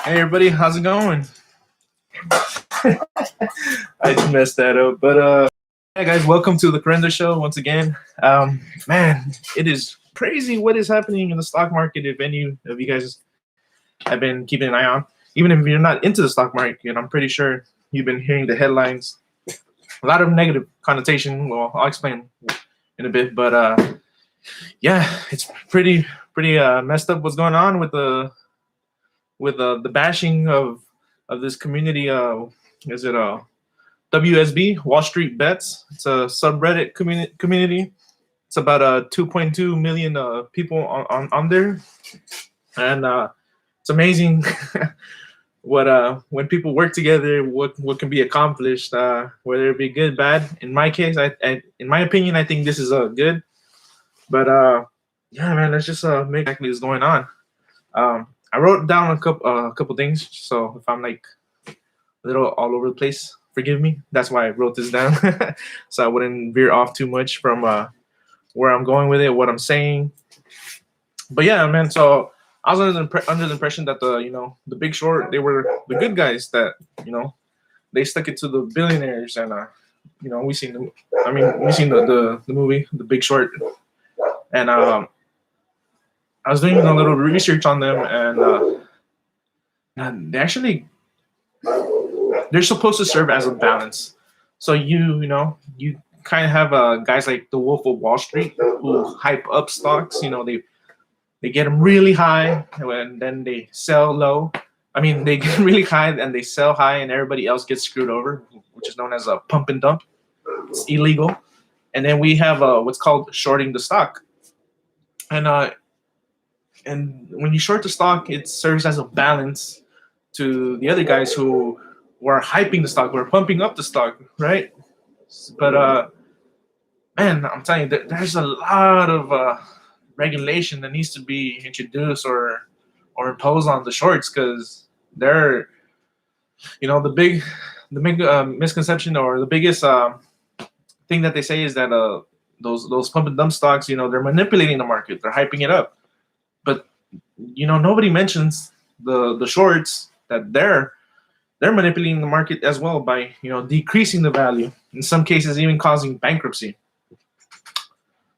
Hey everybody, how's it going? I just messed that up, but yeah, guys, welcome to the Correndo Show once again. Man, it is crazy what is happening in the stock market. If any of you guys have been keeping an eye on, even if you're not into the stock market, I'm pretty sure you've been hearing the headlines. A lot of negative connotation. Well, I'll explain in a bit, but yeah, it's pretty messed up what's going on with the bashing of this community. Is it WSB Wall Street Bets? It's a subreddit community. It's about 2.2 million people on there, and it's amazing what when people work together, what can be accomplished, whether it be good, bad. In my case, I in my opinion, I think this is good. But yeah, man, let's just make exactly what's going on. I wrote down a couple things, so if I'm like a little all over the place, forgive me. That's why I wrote this down, so I wouldn't veer off too much from where I'm going with it, what I'm saying. But yeah, man. So I was under the impression that the Big Short, they were the good guys, that they stuck it to the billionaires, and we seen we seen the movie The Big Short, and I was doing a little research on them, and they actually, they're supposed to serve as a balance. So you kind of have guys like the Wolf of Wall Street who hype up stocks. They get them really high and then they sell low. I mean, they get really high and they sell high, and everybody else gets screwed over, which is known as a pump and dump. It's illegal. And then we have what's called shorting the stock. And when you short the stock, it serves as a balance to the other guys who were hyping the stock, who are pumping up the stock, right? But man, I'm telling you, there's a lot of regulation that needs to be introduced or imposed on the shorts, because they're, the big misconception, or the biggest thing that they say is that those pump and dump stocks, they're manipulating the market, they're hyping it up. But nobody mentions the shorts, that they're manipulating the market as well by decreasing the value, in some cases even causing bankruptcy.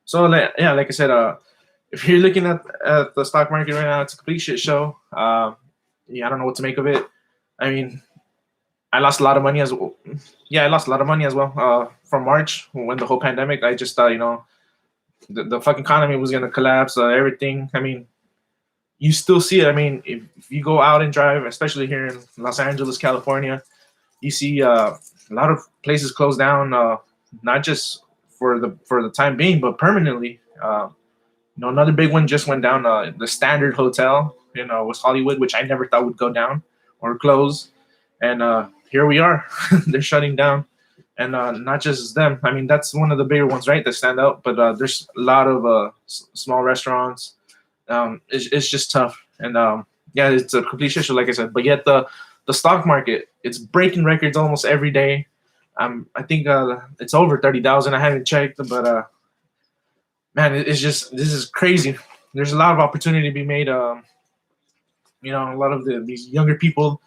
So yeah, like I said, if you're looking at the stock market right now, it's a complete shit show. Yeah, I don't know what to make of it. I mean, I lost a lot of money as well. Yeah, I lost a lot of money as well from March, when the whole pandemic. I just thought the fucking economy was gonna collapse. Everything. I mean, you still see it. I mean, if you go out and drive, especially here in Los Angeles, California, you see a lot of places closed down, not just for the time being, but permanently. Another big one just went down. The Standard Hotel in West Hollywood, which I never thought would go down or close, and here we are. They're shutting down, and not just them. I mean, that's one of the bigger ones, right, that stand out. But there's a lot of small restaurants. It's just tough, and yeah, it's a complete shit show, like I said. But yet the stock market, it's breaking records almost every day. I think it's over 30,000. I haven't checked, but man, it's just, this is crazy. There's a lot of opportunity to be made. A lot of these younger people,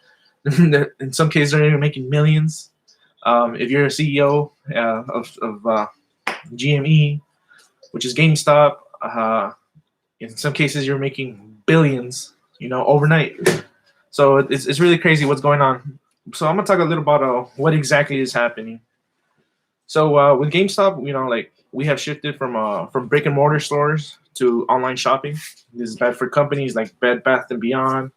in some cases, they're even making millions. If you're a CEO of GME, which is GameStop, in some cases you're making billions, overnight. So it's really crazy what's going on. So I'm gonna talk a little about what exactly is happening. So with GameStop, like, we have shifted from brick and mortar stores to online shopping. This is bad for companies like Bed Bath and Beyond,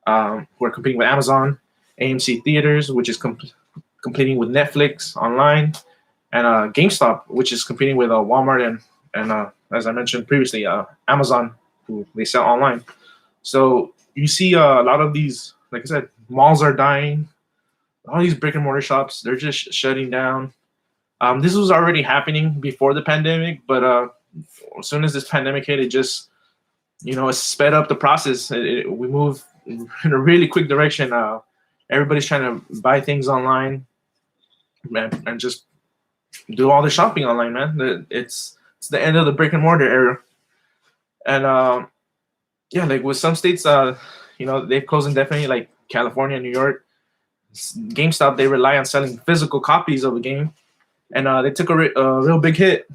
who are competing with Amazon, AMC Theaters, which is competing with Netflix online, and GameStop, which is competing with Walmart and as I mentioned previously, Amazon, who they sell online. So you see a lot of these, like I said, malls are dying. All these brick and mortar shops, they're just shutting down. This was already happening before the pandemic, but as soon as this pandemic hit, it just, it sped up the process. We moved in a really quick direction. Everybody's trying to buy things online, man, and just do all the shopping online, man. It's the end of the brick and mortar era, and yeah, like with some states, they've closed indefinitely, like California, New York. GameStop, they rely on selling physical copies of a game, and they took a real big hit.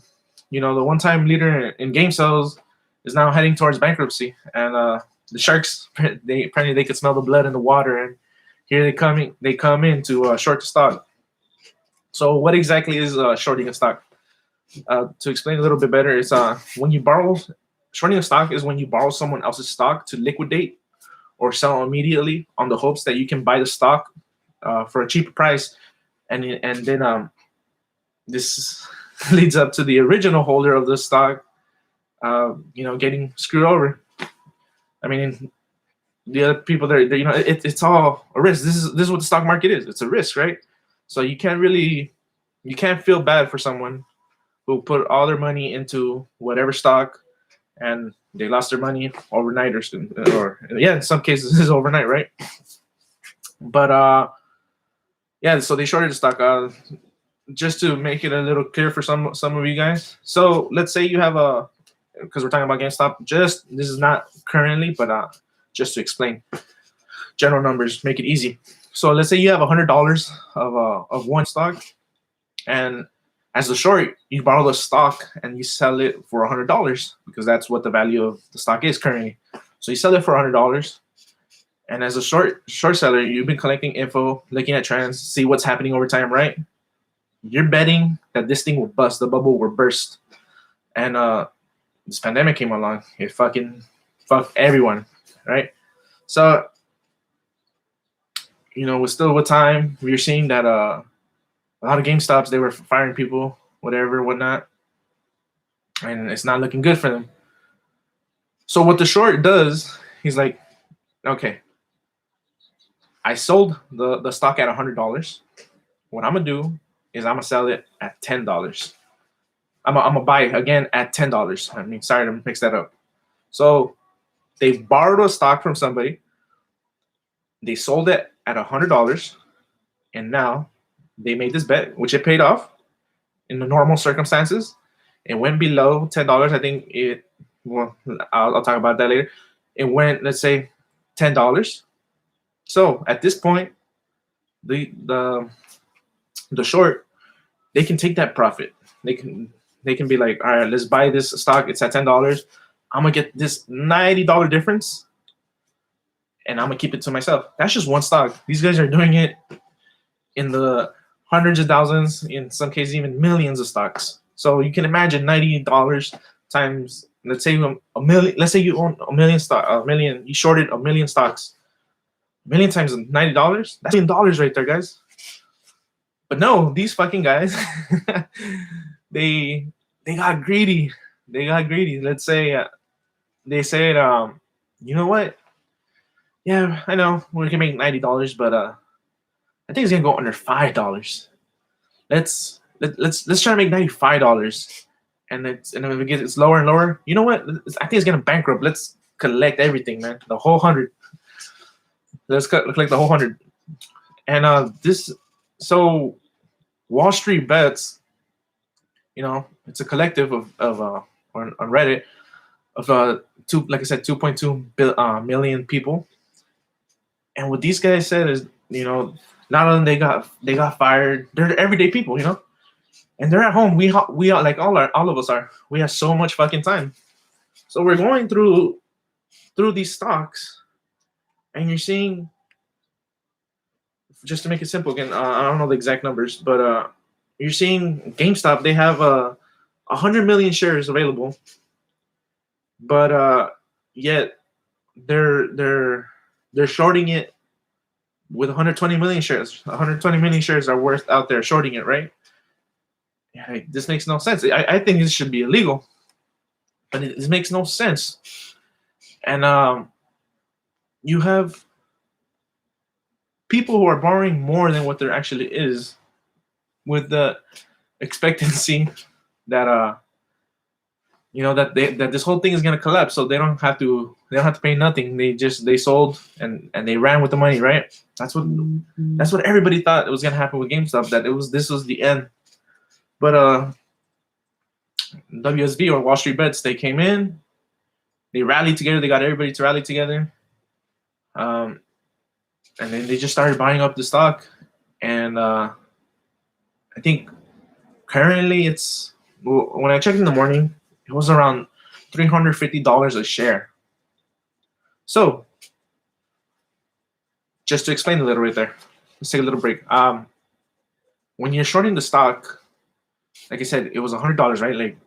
You know, the one-time leader in game sales is now heading towards bankruptcy, and the sharks, apparently they could smell the blood in the water, and here they come in to short the stock. So what exactly is shorting a stock? To explain a little bit better, it's when you borrow. Shorting a stock is when you borrow someone else's stock to liquidate or sell immediately on the hopes that you can buy the stock for a cheaper price, and then this leads up to the original holder of the stock, getting screwed over. I mean, the other people there, it's all a risk. This is what the stock market is. It's a risk, right? So you can't feel bad for someone who put all their money into whatever stock, and they lost their money overnight, or in some cases it's overnight, right? But so they shorted the stock. Just to make it a little clear for some of you guys. So let's say you have because we're talking about GameStop. This is not currently, but just to explain general numbers, make it easy. So let's say you have $100 of one stock, and as the short, you borrow the stock and you sell it for $100 because that's what the value of the stock is currently. So you sell it for $100, and as a short seller, you've been collecting info, looking at trends, see what's happening over time, right? You're betting that this thing will bust, the bubble will burst, and this pandemic came along. It fucking fucked everyone, right? So, with time, we're seeing that a lot of GameStops, they were firing people, whatever, whatnot, and it's not looking good for them. So what the short does, he's like, okay, I sold the stock at $100. What I'm gonna do is I'm gonna sell it at $10. I'm gonna buy it again at $10. I mean, sorry to mix that up. So they borrowed a stock from somebody. They sold it at $100, and now they made this bet, which it paid off in the normal circumstances. It went below $10. I think I'll talk about that later. It went, let's say, $10. So at this point, the short, they can take that profit. They can be like, all right, let's buy this stock. It's at $10. I'm gonna get this $90 difference, and I'm gonna keep it to myself. That's just one stock. These guys are doing it in the hundreds of thousands, in some cases even millions of stocks. So you can imagine $90 times, let's say a million. Let's say you own a million. You shorted a million stocks. A million times $90. That's $1 million right there, guys. But no, these fucking guys, they got greedy. Let's say they said, you know what? Yeah, I know we can make $90, but I think it's gonna go under $5. Let's try to make $95, and if it gets lower and lower, you know what? I think it's gonna bankrupt. Let's collect everything, man. The whole 100. Let's collect the whole 100, and So Wall Street Bets, it's a collective of on Reddit of like I said, 2.2 million people. And what these guys said is, not only they got fired, they're everyday people, and they're at home. We are like all of us are. We have so much fucking time, so we're going through these stocks, and you're seeing. Just to make it simple again, I don't know the exact numbers, but you're seeing GameStop. They have 100 million shares available, but yet they're shorting it with 120 million shares. 120 million shares are worth out there shorting it, right? Yeah, this makes no sense. I think this should be illegal, but it makes no sense. And you have people who are borrowing more than what there actually is, with the expectancy that that this whole thing is gonna collapse, so they don't have to pay nothing. They sold and they ran with the money, right? That's what everybody thought it was gonna happen with GameStop. That this was the end. But WSB or Wall Street Bets, they came in, they rallied together, they got everybody to rally together. and then they just started buying up the stock. And I think currently when I checked in the morning, it was around $350 a share. So just to explain a little bit there, let's take a little break. When you're shorting the stock, like I said, it was $100, right? Like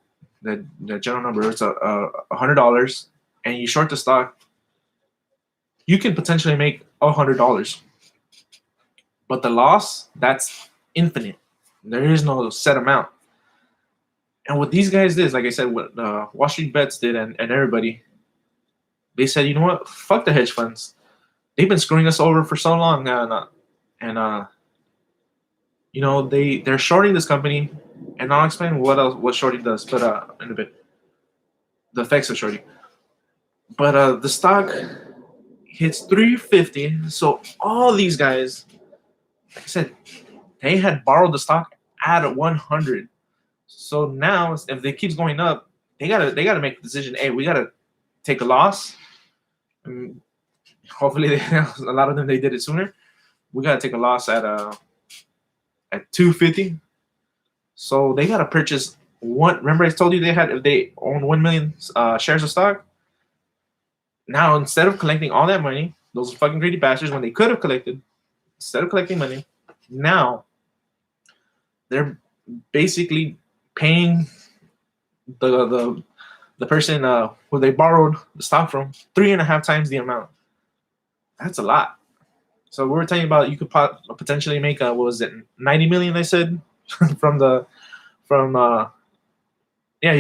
the general number, it's $100, and you short the stock, you can potentially make $100, but the loss, that's infinite. There is no set amount. And what these guys did, like I said, what Wall Street Bets did, and everybody, they said, you know what? Fuck the hedge funds. They've been screwing us over for so long, and they're shorting this company, and I'll explain what shorting does, but in a bit, the effects of shorting. But the stock hits 350. So all these guys, like I said, they had borrowed the stock at 100. So now, if it keeps going up, they gotta make a decision. Hey, we gotta take a loss. Hopefully, a lot of them they did it sooner. We gotta take a loss at 250. So they gotta purchase one. Remember, I told you if they own 1 million shares of stock. Now, instead of collecting all that money, those fucking greedy bastards, when they could have collected, instead of collecting money, now they're basically paying the person who they borrowed the stock from 3.5 times the amount. That's a lot. So we were talking about you could potentially make what was it, 90 million? I said you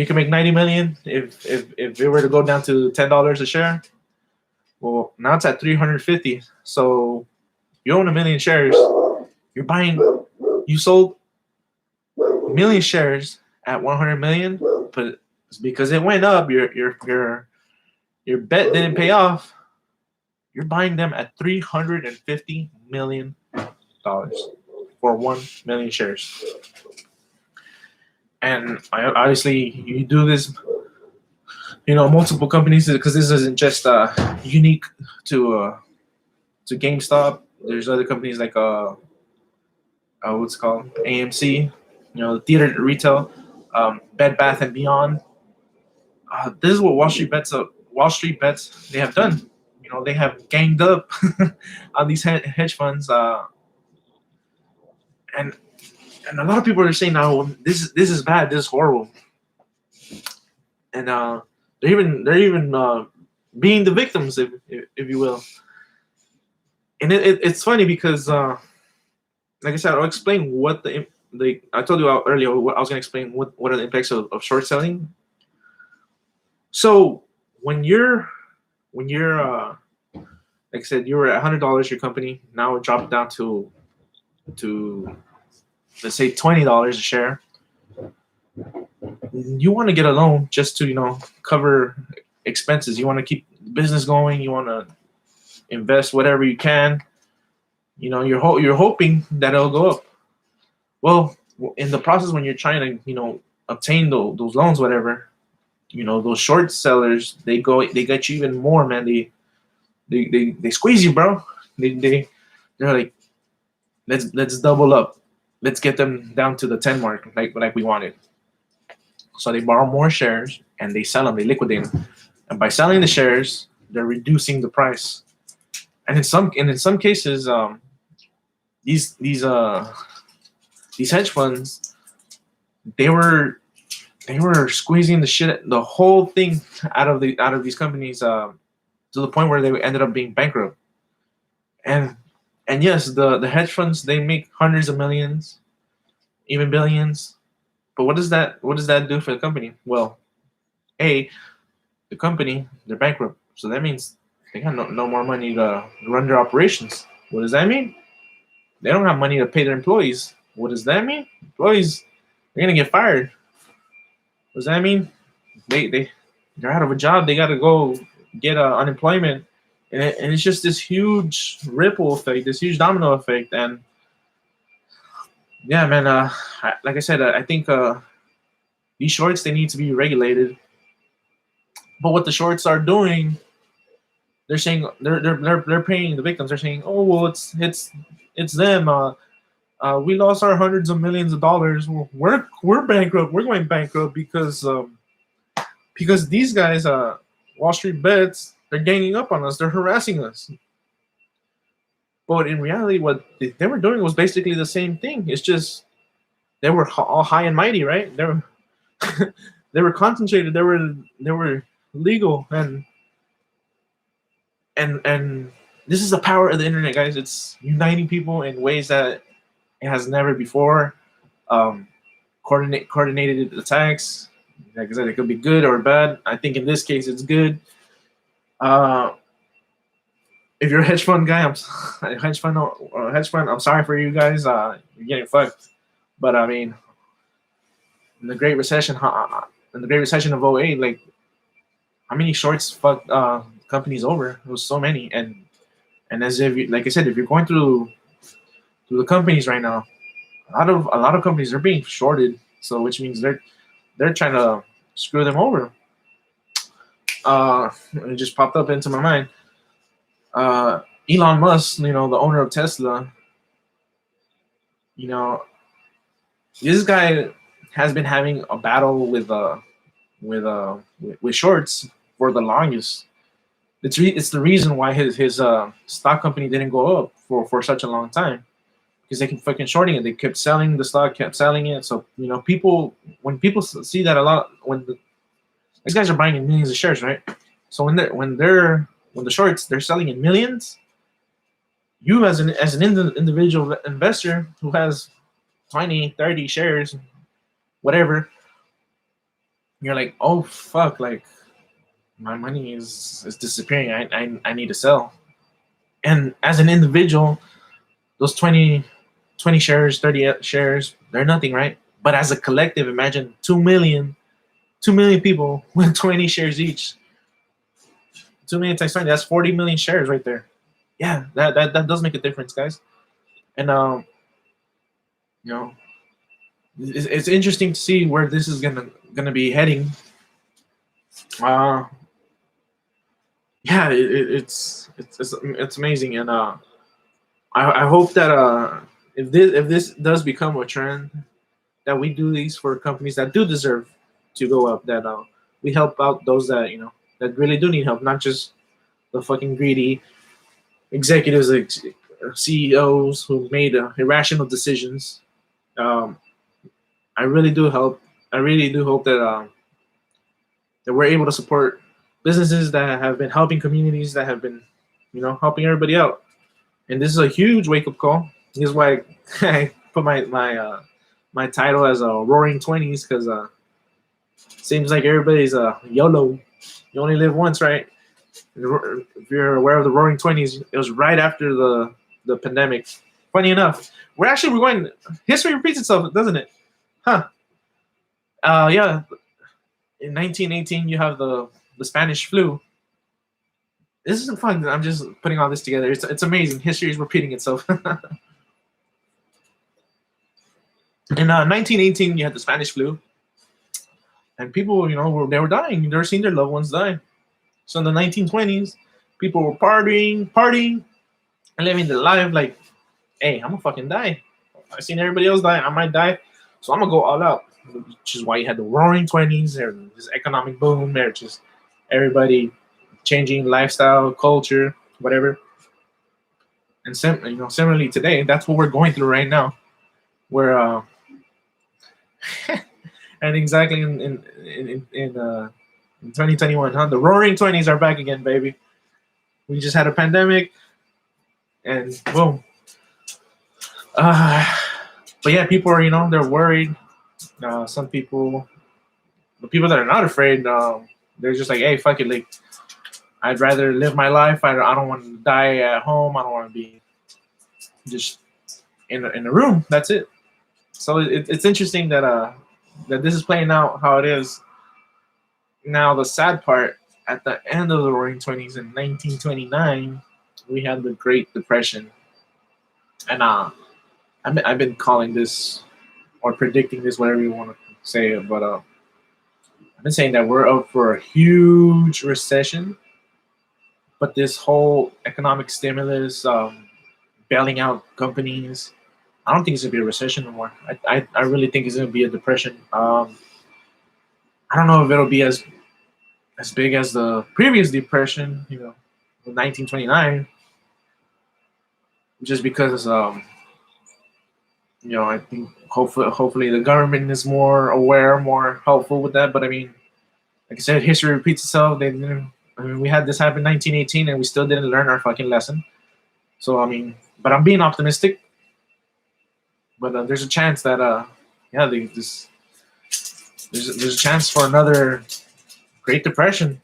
can make 90 million if it were to go down to $10 a share. Well, now it's at 350. So you own 1 million shares. You sold 1 million shares at 100 million, but it's because it went up. Your bet didn't pay off. You're buying them at $350 million for 1 million shares. And obviously, you do this, multiple companies, because this isn't just unique to GameStop. There's other companies like what's it called, AMC, the theater retail, Bed Bath and Beyond. This is what Wall Street Bets they have done. They have ganged up on these hedge funds, and a lot of people are saying now this is bad, this is horrible, and they're even being the victims, if you will. And it's funny because, like I said, I'll explain what I told you earlier. I was going to explain what are the impacts of short selling. So when you're like I said, you were at $100 your company, now it dropped down to let's say $20 a share. You want to get a loan just to cover expenses. You want to keep business going. You want to invest whatever you can. You're hoping that it'll go up. Well, in the process when you're trying to obtain those loans, whatever, those short sellers, they get you even more, man. They squeeze you, bro. They're like, let's double up. Let's get them down to the 10 mark, like we wanted. So they borrow more shares and they sell them. They liquidate them, and by selling the shares, they're reducing the price. And in some cases, these hedge funds, they were squeezing the whole thing out of these companies to the point where they ended up being bankrupt. And yes, the hedge funds, they make hundreds of millions, even billions. But what does that do for the company? Well, the company, they're bankrupt, so that means they got no more money to run their operations. What does that mean? They don't have money to pay their employees. What does that mean? Employees, they're gonna get fired. What does that mean? They're out of a job. They got to go get unemployment, and it's just this huge ripple effect, this huge domino effect. And yeah, man, like I said, I think these shorts, they need to be regulated. But what the shorts are doing they're saying they're paying the victims. They're saying, oh well, it's them. We lost our hundreds of millions of dollars. We're bankrupt. We're going bankrupt because these guys, Wall Street bets, they're ganging up on us. They're harassing us. But in reality, what they were doing was basically the same thing. It's just they were all high and mighty, right? They were they were concentrated. They were legal, and this is the power of the internet, guys. It's uniting people in ways that it has never before. Um, coordinated attacks. Like I said, it could be good or bad. I think in this case, it's good. Uh, if you're a hedge fund guy, hedge fund. I'm sorry for you guys. You're getting fucked. But I mean, in the Great Recession, in the Great Recession of '08, like how many shorts fucked companies over? It was so many, and as if you, like I said, if you're going through the companies right now, a lot of companies are being shorted. So which means they're trying to screw them over. It just popped up into my mind. Elon Musk, the owner of Tesla, you know, this guy has been having a battle with shorts for the longest. It's the reason why his stock company didn't go up for such a long time, because they kept fucking shorting it. They kept selling the stock, kept selling it. So people, when people see that a lot, these guys are buying in millions of shares, right? So when the shorts, they're selling in millions. You as an individual investor who has 20, 30 shares, whatever, you're like, oh fuck, like my money is disappearing. I need to sell. And as an individual, those 20 shares, 30 shares, they're nothing, right? But as a collective, imagine 2 million people with 20 shares each. 2 million times 20, that's 40 million shares right there. Yeah, that does make a difference, guys. And you know, it's interesting to see where this is gonna be heading. Uh, yeah, it's amazing, and I hope that if this does become a trend, that we do these for companies that do deserve to go up. That we help out those that that really do need help, not just the fucking greedy executives, like CEOs who made irrational decisions. Um, I really do hope. I really do hope that we're able to support businesses that have been helping communities, that have been, helping everybody out. And this is a huge wake up call. This is why I put my title as a Roaring 20s, because seems like everybody's YOLO. You only live once, right? If you're aware of the Roaring 20s, it was right after the pandemic. Funny enough, we're going. History repeats itself, doesn't it? Huh? Yeah. In 1918, you have the Spanish flu. This isn't fun. I'm just putting all this together. It's amazing. History is repeating itself. In 1918, you had the Spanish flu, and people, they were dying. They were seeing their loved ones die. So in the 1920s, people were partying, and living their life like, hey, I'm gonna fucking die. I've seen everybody else die. I might die, so I'm gonna go all out. Which is why you had the Roaring 20s. There was this economic boom. There, just everybody changing lifestyle, culture, whatever. And similarly today, that's what we're going through right now. Where and exactly in 2021, huh? The Roaring 20s are back again, baby. We just had a pandemic, and boom. But yeah, people are, they're worried. Some people, the people that are not afraid, they're just like, hey, fuck it, like, I'd rather live my life. I don't want to die at home. I don't want to be just in a room. That's it. So it's interesting that this is playing out how it is. Now the sad part, at the end of the Roaring 20s in 1929, we had the Great Depression, and I've been calling this or predicting this, whatever you want to say, but I've been saying that we're up for a huge recession. But this whole economic stimulus, bailing out companies, I don't think it's gonna be a recession anymore. I really think it's gonna be a depression. I don't know if it'll be as big as the previous depression, 1929, just because I think hopefully the government is more aware, more helpful with that. But I mean, like I said, history repeats itself. I mean, we had this happen in 1918, and we still didn't learn our fucking lesson. So I mean, but I'm being optimistic. But there's a chance that yeah, there's a chance for another Great Depression,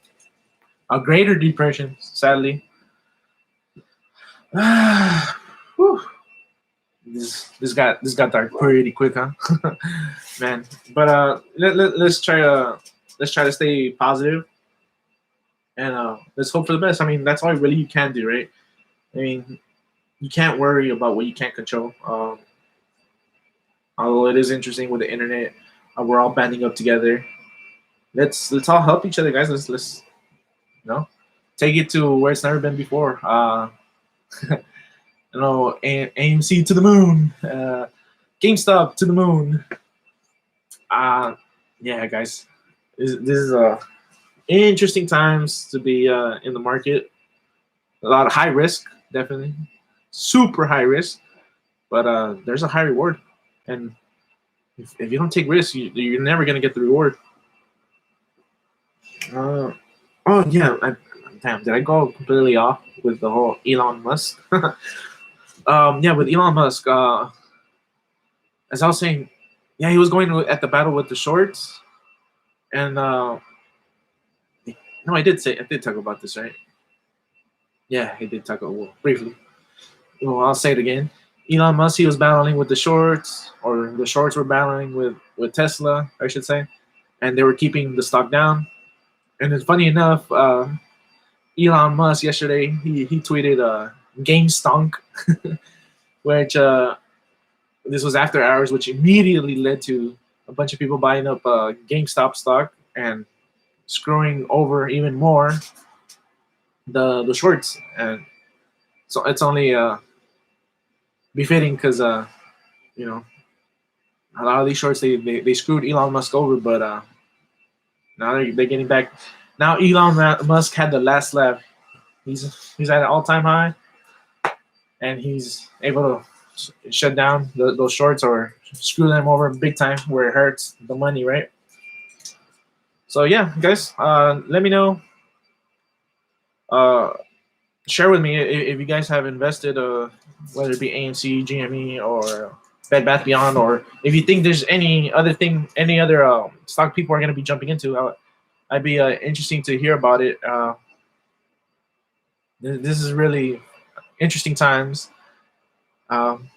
a greater depression, sadly. Whew. This got dark pretty quick, huh? Man. But let's try to stay positive, and let's hope for the best. I mean, that's all really you can do, right? I mean, you can't worry about what you can't control. Although it is interesting with the internet, we're all banding up together. Let's all help each other, guys. Let's take it to where it's never been before. AMC to the moon, GameStop to the moon. Yeah, guys, this is interesting times to be in the market. A lot of high risk, definitely, super high risk, but there's a high reward, and if you don't take risks, you're never gonna get the reward. Oh yeah, damn, did I go completely off with the whole Elon Musk? Yeah, with Elon Musk, as I was saying, yeah, he was going at the battle with the shorts, and no, I did talk about this, right? Yeah, he did talk briefly. Well, I'll say it again. Elon Musk, he was battling with the shorts, or the shorts were battling with Tesla, I should say, and they were keeping the stock down. And it's funny enough, Elon Musk yesterday he tweeted game stunk, which this was after hours, which immediately led to a bunch of people buying up GameStop stock and screwing over even more the shorts. And so it's only befitting because you know a lot of these shorts they screwed Elon Musk over, but now they're getting back. Now Elon Musk had the last laugh. He's at an all-time high, and he's able to shut down those shorts or screw them over big time where it hurts the money, right? So yeah, guys, let me know. Uh, Share with me if you guys have invested, whether it be AMC, GME, or Bed Bath Beyond, or if you think there's any other stock people are going to be jumping into. I'd be interesting to hear about it. This is really interesting times. Um,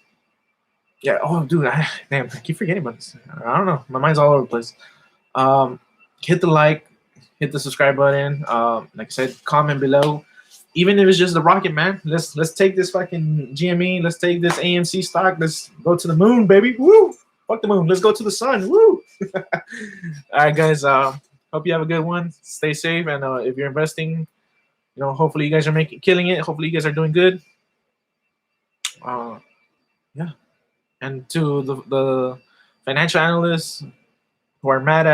yeah. Oh, dude, damn, I keep forgetting about this. I don't know. My mind's all over the place. Hit the like, hit the subscribe button. Like I said, comment below. Even if it's just the rocket, man. Let's take this fucking GME. Let's take this AMC stock. Let's go to the moon, baby. Woo! Fuck the moon. Let's go to the sun. Woo! All right, guys. Hope you have a good one. Stay safe, and if you're investing, hopefully you guys are killing it. Hopefully you guys are doing good. Yeah. And to the financial analysts who are mad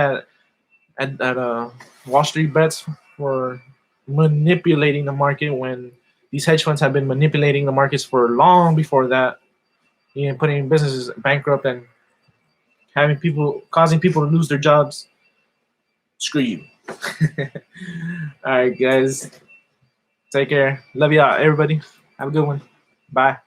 at Wall Street bets for manipulating the market when these hedge funds have been manipulating the markets for long before that, putting businesses bankrupt and causing people to lose their jobs. Screw you. All right, guys. Take care. Love y'all, everybody. Have a good one. Bye.